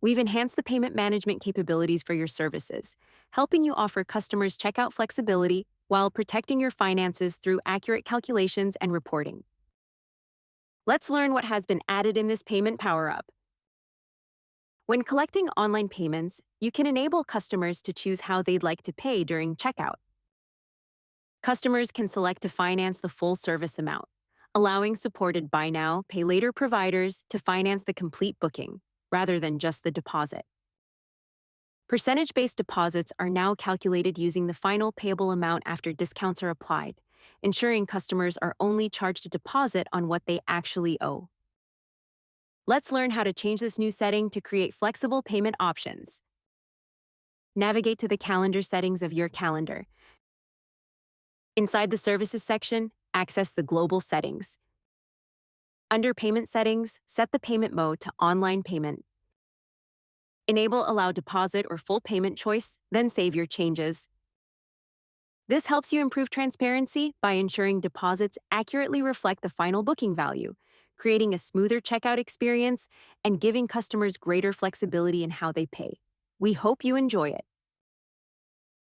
We've enhanced the payment management capabilities for your services, helping you offer customers checkout flexibility while protecting your finances through accurate calculations and reporting. Let's learn what has been added in this payment power-up. When collecting online payments, you can enable customers to choose how they'd like to pay during checkout. Customers can select to finance the full service amount, allowing supported buy now, pay later providers to finance the complete booking, rather than just the deposit. Percentage-based deposits are now calculated using the final payable amount after discounts are applied, ensuring customers are only charged a deposit on what they actually owe. Let's learn how to change this new setting to create flexible payment options. Navigate to the calendar settings of your calendar. Inside the Services section, access the Global Settings. Under Payment Settings, set the payment mode to Online Payment. Enable Allow Deposit or Full Payment choice, then save your changes. This helps you improve transparency by ensuring deposits accurately reflect the final booking value, creating a smoother checkout experience and giving customers greater flexibility in how they pay. We hope you enjoy it.